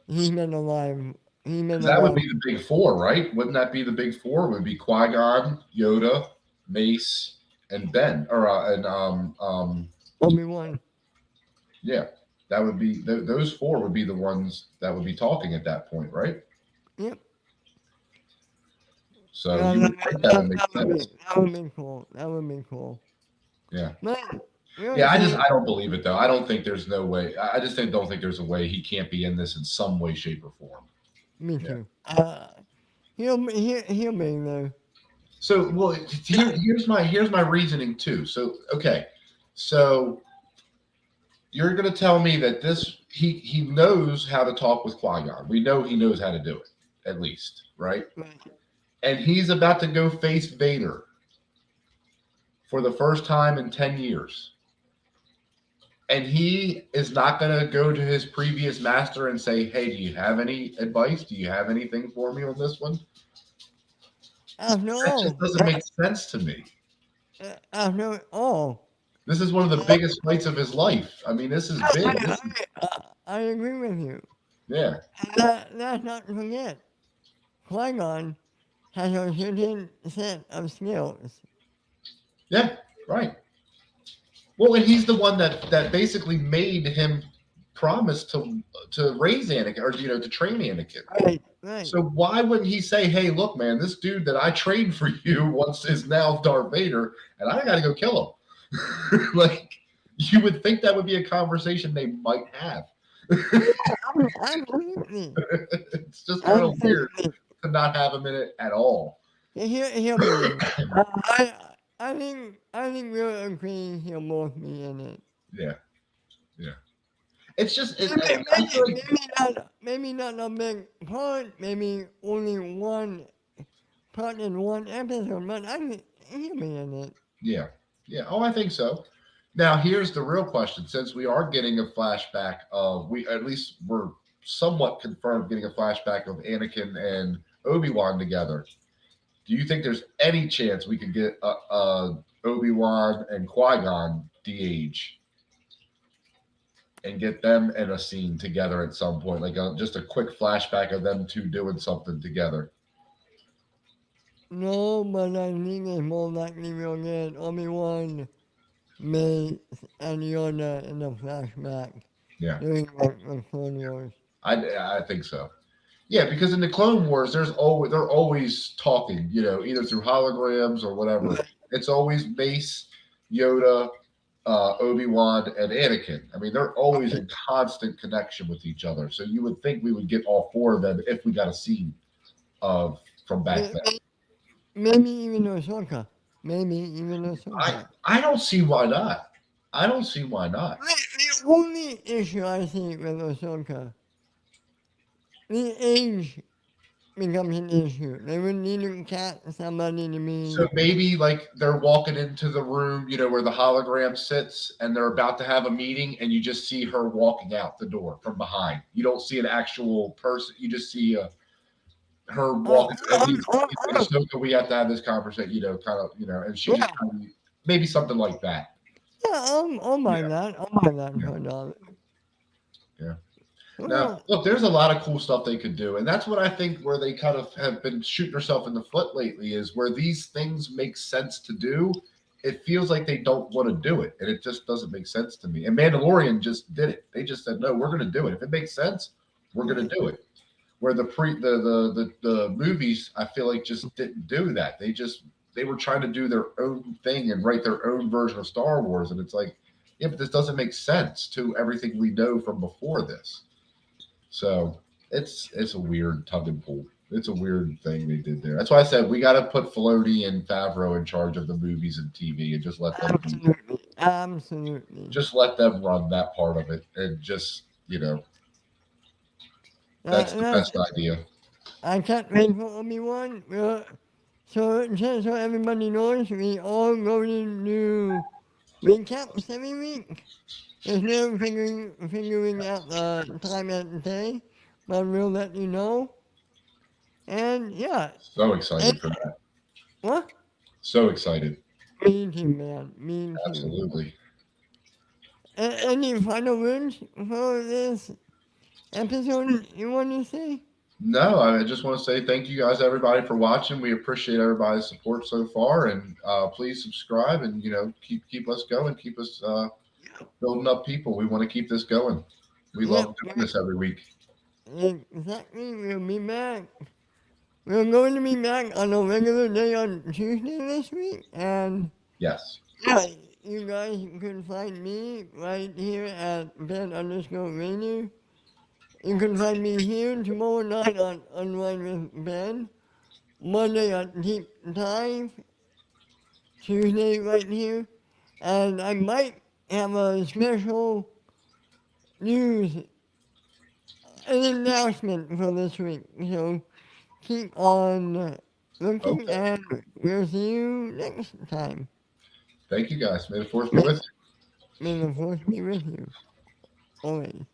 he's been alive. He's been Because that would alive. be the big four, right? Wouldn't that be the big four? It would be Qui Gon, Yoda, Mace, and Ben, or Obi-Wan. yeah, that would be those four would be the ones that would be talking at that point, right? Yep. So you would think that would make sense. That would be cool. That would be cool. Yeah, Man, yeah. really saying, I don't believe it though. I don't think there's no way. I just don't think there's a way he can't be in this in some way, shape, or form. me Yeah. too. He'll be there. So well, here's my reasoning too. So okay, so you're going to tell me that this he knows how to talk with Qui-Gon. We know he knows how to do it, at least, right? Right. And he's about to go face Vader for the first time in 10 years. And he is not going to go to his previous master and say, "Hey, do you have any advice? Do you have anything for me on this one?" After That just all, doesn't make sense to me. after all. This is one of the biggest fights of his life. I mean, this is big. This is, I agree with you. yeah, Let's not forget, Qui-Gon has a certain set of skills. yeah, right. Well, and he's the one that basically made him promise to raise Anakin, or to train Anakin. Right. So why wouldn't he say, "Hey, look, man, this dude that I trained for you once is now Darth Vader, and I got to go kill him"? Like, you would think that would be a conversation they might have. Absolutely. It's just kind of weird to not have him in it at all. He'll be in it. I think we'll agree he'll both be in it. Yeah, yeah. It's just I feel like Maybe not a big part, maybe only one part in one episode, but I think he'll be in it. yeah, yeah. Oh, I think so. Now, here's the real question: since we are getting a flashback of we at least we're somewhat confirmed getting a flashback of Anakin and Obi-Wan together. Do you think there's any chance we could get Obi-Wan and Qui-Gon de-age and get them in a scene together at some point, like just a quick flashback of them two doing something together? No, but I think it's more likely we'll get Obi-Wan, Mace, and Yoda in the flashback Yeah, during the Clone Wars. I think so. Yeah, because in the Clone Wars, they're always talking, either through holograms or whatever. It's always Mace, Yoda, Obi-Wan, and Anakin. I mean, they're always in constant connection with each other. So you would think we would get all four of them if we got a scene of from back then. Maybe even Ahsoka. Maybe even Ahsoka. I don't see why not. I don't see why not. The only issue I see with Ahsoka, the age becomes an issue. They would need to cast somebody to be. So maybe like they're walking into the room, where the hologram sits, and they're about to have a meeting, and you just see her walking out the door from behind. You don't see an actual person. You just see her walking. So we have to have this conversation, kind of, and she just kind of, maybe something like that. Yeah, I'll buy that. I'll buy that for $1. Yeah. Now, look, there's a lot of cool stuff they could do, and that's what I think where they kind of have been shooting themselves in the foot lately is where these things make sense to do. It feels like they don't want to do it, and it just doesn't make sense to me. And Mandalorian just did it. They just said, "No, we're going to do it. If it makes sense, we're going to do it." Where the movies, I feel like just didn't do that. They were trying to do their own thing and write their own version of Star Wars, and it's like, yeah, but this doesn't make sense to everything we know from before this. So it's a weird tug and pull. It's a weird thing they did there. That's why I said we got to put Filoni and Favreau in charge of the movies and TV and just let them Absolutely. just let them run that part of it, and just that's the best idea. I can't wait for Obi-Wan. So just so everybody knows, we all go to do recaps every week. There's no figuring out the time of the day, but we'll let you know. And yeah. So excited for that. What? So excited. Me too, man. Me too. Absolutely. Any final words for this episode you want to say? No, I just want to say thank you guys, everybody, for watching. We appreciate everybody's support so far, and please subscribe and keep us going, keep us building up people. We want to keep this going. We love doing this every week. Exactly. We'll be back. We're going to be back on a regular day on Tuesday this week, and yes, yeah, you guys can find me right here at Ben_Rainer. You can find me here tomorrow night on Unwind with Ben, Monday on Deep Dive, Tuesday right here, and I might have a special news, an announcement for this week, so keep on looking, and we'll see you next time. Thank you guys. May the Force be with you. May the Force be with you, always.